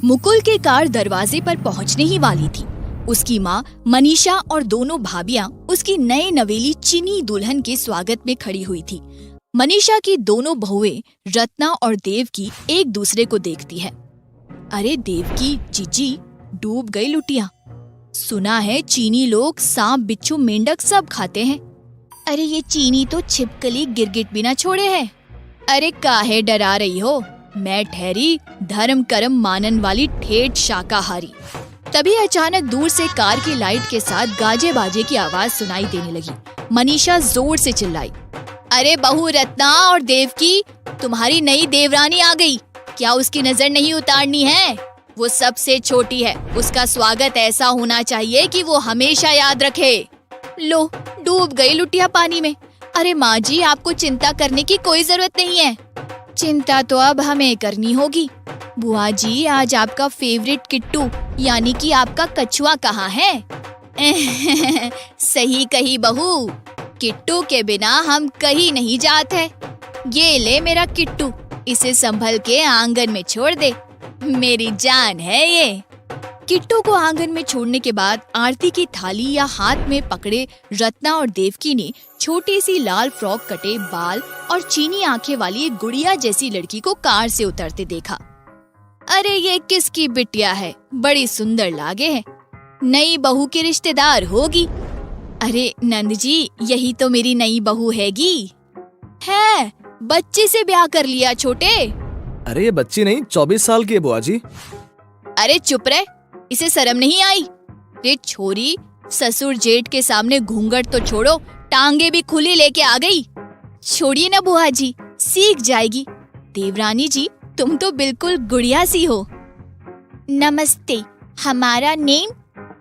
मुकुल की कार दरवाजे पर पहुंचने ही वाली थी। उसकी माँ मनीषा और दोनों भाभियां उसकी नए नवेली चीनी दुल्हन के स्वागत में खड़ी हुई थी। मनीषा की दोनों बहुएं रत्ना और देवकी एक दूसरे को देखती है। अरे देवकी, जीजी डूब गई लुटिया। सुना है चीनी लोग सांप, बिच्छू, मेंढक सब खाते हैं। अरे ये चीनी तो छिपकली गिरगिट भी न छोड़े हैं। अरे काहे डरा रही हो, मैं ठहरी धर्म कर्म मानन वाली ठेठ शाकाहारी। तभी अचानक दूर से कार की लाइट के साथ गाजे बाजे की आवाज सुनाई देने लगी। मनीषा जोर से चिल्लाई, अरे बहू रत्ना और देवकी, तुम्हारी नई देवरानी आ गई। क्या उसकी नजर नहीं उतारनी है? वो सबसे छोटी है, उसका स्वागत ऐसा होना चाहिए कि वो हमेशा याद रखे। लो, डूब गई लुटिया पानी में। अरे माँ जी, आपको चिंता करने की कोई जरूरत नहीं है। चिंता तो अब हमें करनी होगी। बुआ जी, आज आपका फेवरेट किट्टू यानी कि आपका कछुआ कहाँ है? सही कही बहू, किट्टू के बिना हम कहीं नहीं जाते। ये ले मेरा किट्टू, इसे संभल के आंगन में छोड़ दे, मेरी जान है ये। किट्टू को आंगन में छोड़ने के बाद आरती की थाली या हाथ में पकड़े रत्ना और देवकी ने छोटी सी लाल फ्रॉक, कटे बाल और चीनी आंखें वाली एक गुड़िया जैसी लड़की को कार से उतरते देखा। अरे ये किसकी बिटिया है? बड़ी सुंदर लागे है, नई बहू की रिश्तेदार होगी। अरे नंद जी, यही तो मेरी नई बहू हैगी। है, बच्चे से ब्याह कर लिया छोटे। अरे ये बच्ची नहीं, 24 साल की है बुआ जी। अरे चुप रहे, इसे शर्म नहीं आई? रे छोरी, ससुर जेठ के सामने घूंघट तो छोड़ो, टांगे भी खुली लेके आ गई। छोड़िए ना बुआ जी, सीख जाएगी। देवरानी जी, तुम तो बिल्कुल गुड़िया सी हो। नमस्ते, हमारा नेम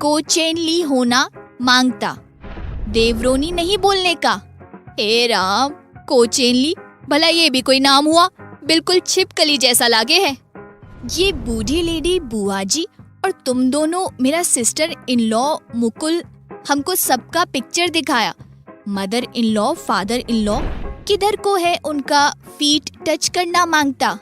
कोचेनली होना मांगता। देवरोनी नहीं बोलने का। हे राम, कोचेनली, भला ये भी कोई नाम हुआ? बिल्कुल छिपकली जैसा लागे है। ये बूढ़ी लेडी बुआ जी और तुम दोनों मेरा सिस्टर इन लॉ मुकुल, हमको सबका पिक्चर दिखाया। Mother in law, father in law किधर को है उनका फीट टच करना मांगता।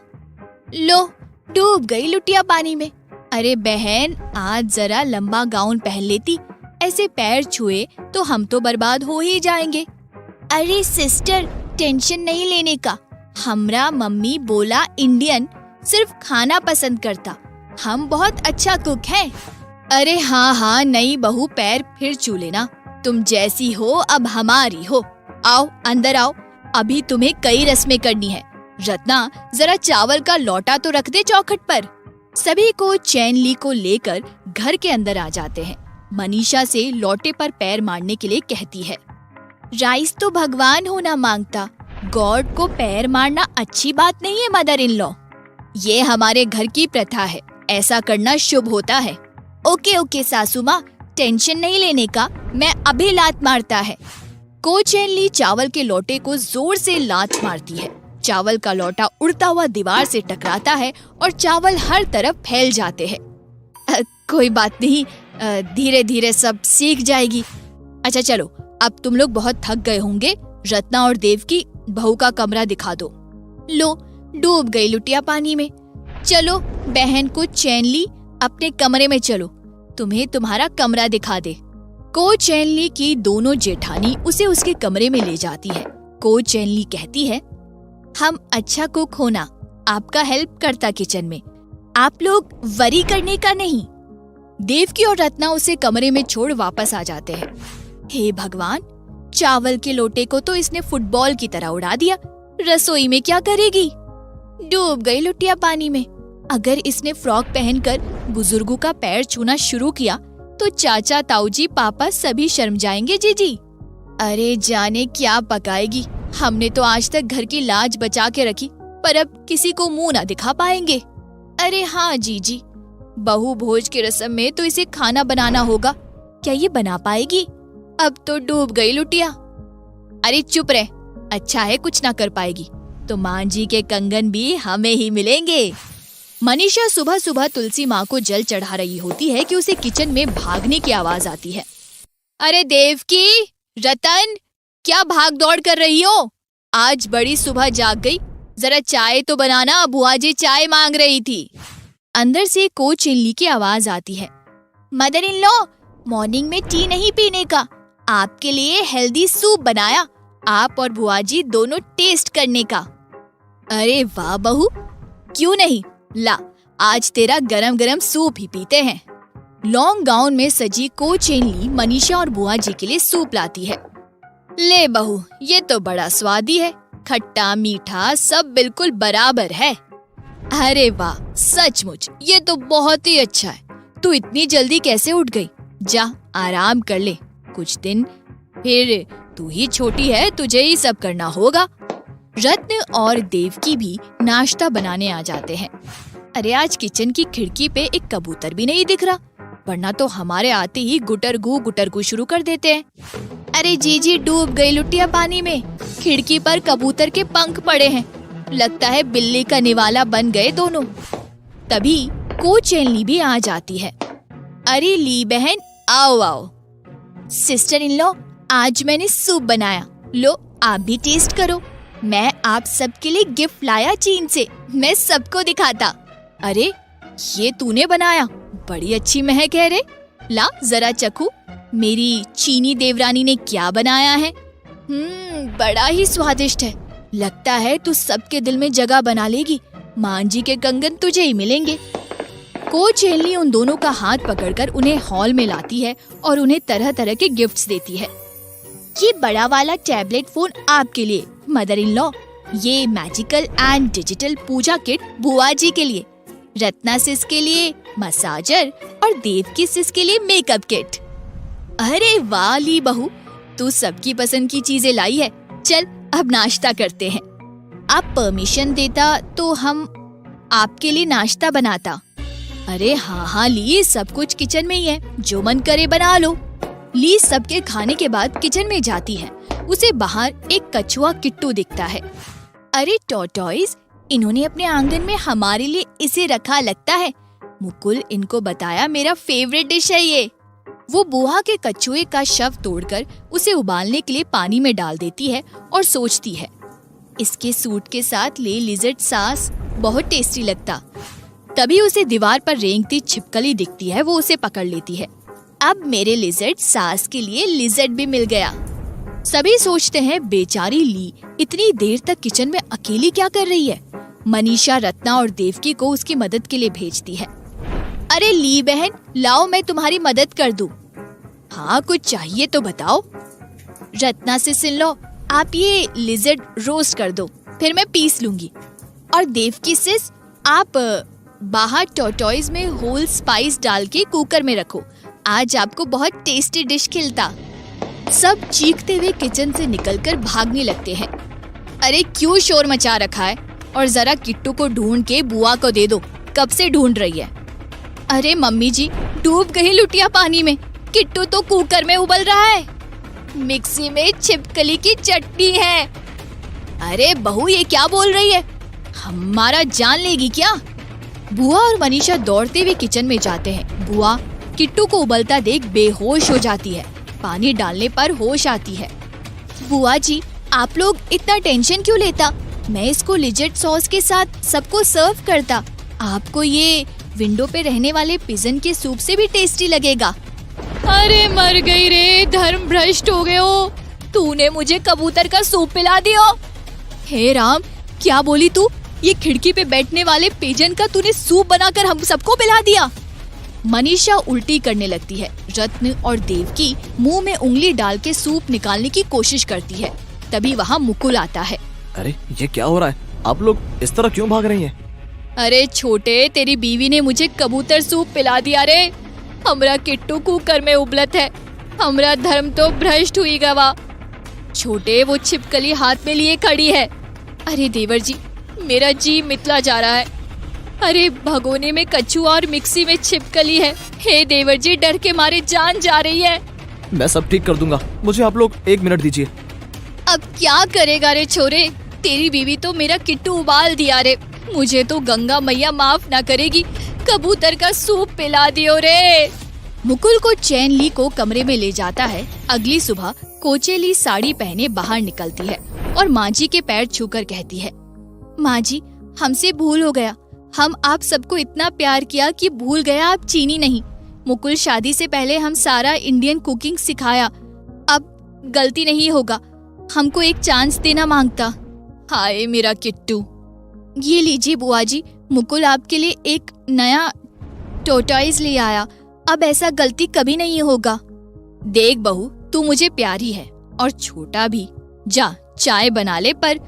लो, डूब गई लुटिया पानी में। अरे बहन, आज जरा लंबा गाउन पहन लेती, ऐसे पैर छुए तो हम तो बर्बाद हो ही जाएंगे। अरे सिस्टर, टेंशन नहीं लेने का। हमरा मम्मी बोला इंडियन सिर्फ खाना पसंद करता, हम बहुत अच्छा कुक हैं। अरे हाँ हाँ, नई बहू पैर फिर छू लेना। तुम जैसी हो अब हमारी हो। आओ अंदर आओ, अभी तुम्हें कई रस्में करनी है। रत्ना, जरा चावल का लोटा तो रख दे चौखट पर। सभी को चैनली को लेकर घर के अंदर आ जाते हैं। मनीषा से लोटे पर पैर मारने के लिए कहती है। राइस तो भगवान होना मांगता, गॉड को पैर मारना अच्छी बात नहीं है मदर इन लॉ। ये हमारे घर की प्रथा है, ऐसा करना शुभ होता है। ओके ओके सासू माँ, टेंशन नहीं लेने का, मैं अभी लात मारता है। कोचेनली चावल के लोटे को जोर से लात मारती है। चावल का लोटा उड़ता हुआ दीवार से टकराता है और चावल हर तरफ फैल जाते हैं। कोई बात नहीं, धीरे धीरे सब सीख जाएगी। अच्छा चलो, अब तुम लोग बहुत थक गए होंगे। रत्ना और देवकी, बहू का कमरा दिखा दो। लो, डूब गई लुटिया पानी में। चलो बहन को चैनली, अपने कमरे में चलो, तुम्हें तुम्हारा कमरा दिखा दे। को चैनली की दोनों जेठानी उसे उसके कमरे में ले जाती है। को चैनली कहती है, हम अच्छा कुक होना, आपका हेल्प करता किचन में, आप लोग वरी करने का नहीं। देवकी और रत्ना उसे कमरे में छोड़ वापस आ जाते हैं। हे भगवान, चावल के लोटे को तो इसने फुटबॉल की तरह उड़ा दिया, रसोई में क्या करेगी? डूब गई लुटिया पानी में। अगर इसने फ्रॉक पहनकर बुजुर्गों का पैर छूना शुरू किया तो चाचा, ताऊजी, पापा सभी शर्म जाएंगे जीजी। अरे जाने क्या पकाएगी। हमने तो आज तक घर की लाज बचा के रखी, पर अब किसी को मुंह ना दिखा पाएंगे। अरे हाँ जीजी, बहू भोज की रस्म में तो इसे खाना बनाना होगा। क्या ये बना पाएगी? अब तो डूब गई लुटिया। अरे चुप रहे, अच्छा है कुछ ना कर पाएगी तो मां जी के कंगन भी हमें ही मिलेंगे। मनीषा सुबह सुबह तुलसी माँ को जल चढ़ा रही होती है कि उसे किचन में भागने की आवाज आती है। अरे देवकी, रतन, क्या भाग दौड़ कर रही हो? आज बड़ी सुबह जाग गई, जरा चाय तो बनाना, बुआ जी चाय मांग रही थी। अंदर से को चेनली की आवाज आती है। मदर इन लॉ, मॉर्निंग में टी नहीं पीने का, आपके लिए हेल्दी सूप बनाया, आप और बुआ जी दोनों टेस्ट करने का। अरे वाह बहू, क्यों नहीं, ला आज तेरा गरम गरम सूप ही पीते हैं। लॉन्ग गाउन में सजी को चेनली मनीषा और बुआ जी के लिए सूप लाती है। ले बहू, ये तो बड़ा स्वादी है, खट्टा मीठा सब बिल्कुल बराबर है। अरे वाह, सचमुच ये तो बहुत ही अच्छा है। तू इतनी जल्दी कैसे उठ गई? जा आराम कर ले कुछ दिन, फिर तू ही छोटी है, तुझे ही सब करना होगा। रत्न और देवकी भी नाश्ता बनाने आ जाते हैं। अरे आज किचन की खिड़की पे एक कबूतर भी नहीं दिख रहा, वरना तो हमारे आते ही गुटरगू शुरू कर देते हैं। अरे जीजी डूब गई लुटिया पानी में, खिड़की पर कबूतर के पंख पड़े हैं, लगता है बिल्ली का निवाला बन गए दोनों। तभी को चेनली भी आ जाती है। अरे ली बहन, आओ आओ। सिस्टर इन लॉ, आज मैंने सूप बनाया, लो आप भी टेस्ट करो। मैं आप सबके लिए गिफ्ट लाया चीन से, मैं सबको दिखाता। अरे ये तूने बनाया, बड़ी अच्छी महक है रे, ला जरा चखू, मेरी चीनी देवरानी ने क्या बनाया है। बड़ा ही स्वादिष्ट है, लगता है तू सबके दिल में जगह बना लेगी, मान जी के कंगन तुझे ही मिलेंगे। को चेनली उन दोनों का हाथ पकड़कर उन्हें हॉल में लाती है और उन्हें तरह तरह के गिफ्ट्स देती है। ये बड़ा वाला टैबलेट फोन आपके लिए मदर इन लॉ, ये magical and digital puja kit बुआ जी के लिए, रत्ना सिस के लिए मसाजर और देवकी सिस के लिए मेकअप किट। अरे वाह ली बहू, तू सबकी पसंद की चीजें लाई है। चल अब नाश्ता करते हैं। आप परमिशन देता तो हम आपके लिए नाश्ता बनाता। अरे हाँ ली, सब कुछ किचन में ही है, जो मन करे बना लो। ली सबके खाने के बाद किचन में जाती है। उसे बाहर एक कछुआ किट्टू दिखता है। अरे टॉर्टॉइस, इन्होंने अपने आंगन में हमारे लिए इसे रखा लगता है। मुकुल इनको बताया मेरा फेवरेट डिश है ये। वो बुआ के कछुए का शव तोड़कर उसे उबालने के लिए पानी में डाल देती है और सोचती है, इसके सूट के साथ ले लिजर्ड सास बहुत टेस्टी लगता। तभी उसे दीवार पर रेंगती छिपकली दिखती है, वो उसे पकड़ लेती है। अब मेरे लिजर्ड सास के लिए लिजर्ड भी मिल गया। सभी सोचते हैं बेचारी ली इतनी देर तक किचन में अकेली क्या कर रही है। मनीषा रत्ना और देवकी को उसकी मदद के लिए भेजती है। अरे ली बहन, लाओ मैं तुम्हारी मदद कर दूं। हाँ कुछ चाहिए तो बताओ। रत्ना से सुन लो, आप ये लिजर्ड रोस्ट कर दो, फिर मैं पीस लूंगी। और देवकी सिस, आप बाहर टॉर्टॉइस में होल स्पाइस डाल के कुकर में रखो, आज आपको बहुत टेस्टी डिश खिलता। सब चीखते हुए किचन से निकलकर भागने लगते हैं। अरे क्यों शोर मचा रखा है, और जरा किट्टू को ढूंढ के बुआ को दे दो, कब से ढूंढ रही है। अरे मम्मी जी, डूब गई लुटिया पानी में, किट्टू तो कुकर में उबल रहा है, मिक्सी में छिपकली की चटनी है। अरे बहू ये क्या बोल रही है, हमारा जान लेगी क्या। बुआ और मनीषा दौड़ते हुए किचन में जाते हैं। बुआ किट्टू को उबलता देख बेहोश हो जाती है, पानी डालने पर होश आती है। बुआ जी आप लोग इतना टेंशन क्यों लेता, मैं इसको लिजर्ड सॉस के साथ सबको सर्व करता, आपको ये विंडो पे रहने वाले पिजन के सूप से भी टेस्टी लगेगा। अरे मर गई रे, धर्म भ्रष्ट हो गए हो, तूने मुझे कबूतर का सूप पिला दिया। हे राम, क्या बोली तू, ये खिड़की पे बैठने वाले पिजन का तूने सूप बनाकर हम सबको पिला दिया। मनीषा उल्टी करने लगती है। रत्न और देवकी मुंह में उंगली डाल के सूप निकालने की कोशिश करती है। तभी वहाँ मुकुल आता है। अरे ये क्या हो रहा है, आप लोग इस तरह क्यों भाग रही हैं? अरे छोटे, तेरी बीवी ने मुझे कबूतर सूप पिला दिया रे, हमरा किट्टू कुकर में उबलत है, हमरा धर्म तो भ्रष्ट हुई गवा। छोटे वो छिपकली हाथ में लिए खड़ी है। अरे देवर जी, मेरा जी मितला जा रहा है। अरे भगोने में कछुआ और मिक्सी में छिपकली है। हे देवर जी, डर के मारे जान जा रही है। मैं सब ठीक कर दूंगा, मुझे आप लोग 1 मिनट दीजिए। अब क्या करेगा रे छोरे, तेरी बीवी तो मेरा किट्टू उबाल दिया रे, मुझे तो गंगा मैया माफ ना करेगी, कबूतर का सूप पिला दियो रे। मुकुल को चैन ली को कमरे में ले जाता है। अगली सुबह कोचेली साड़ी पहने बाहर निकलती है और माँ जी के पैर छूकर कहती है, माँ जी हमसे भूल हो गया, हम आप सबको इतना प्यार किया कि भूल गया आप चीनी नहीं। मुकुल शादी से पहले हम सारा इंडियन कुकिंग सिखाया। अब गलती नहीं होगा, हमको एक चांस देना मांगता। हाय मेरा किट्टू। ये लीजिए बुआ जी, मुकुल आपके लिए एक नया टोटॉइज ले आया। अब ऐसा गलती कभी नहीं होगा। देख बहू, तू मुझे प्यारी है और छोटा भी। जा चाय बना ले, पर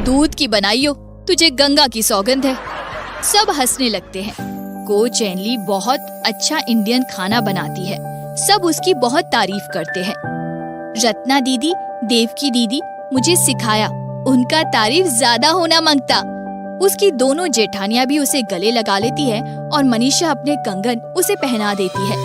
दूध की बनाइयो, तुझे गंगा की सौगंध है। सब हंसने लगते हैं। को चैनली बहुत अच्छा इंडियन खाना बनाती है। सब उसकी बहुत तारीफ करते हैं। रत्ना दीदी, देवकी दीदी मुझे सिखाया, उनका तारीफ ज्यादा होना मांगता। उसकी दोनों जेठानियां भी उसे गले लगा लेती है और मनीषा अपने कंगन उसे पहना देती है।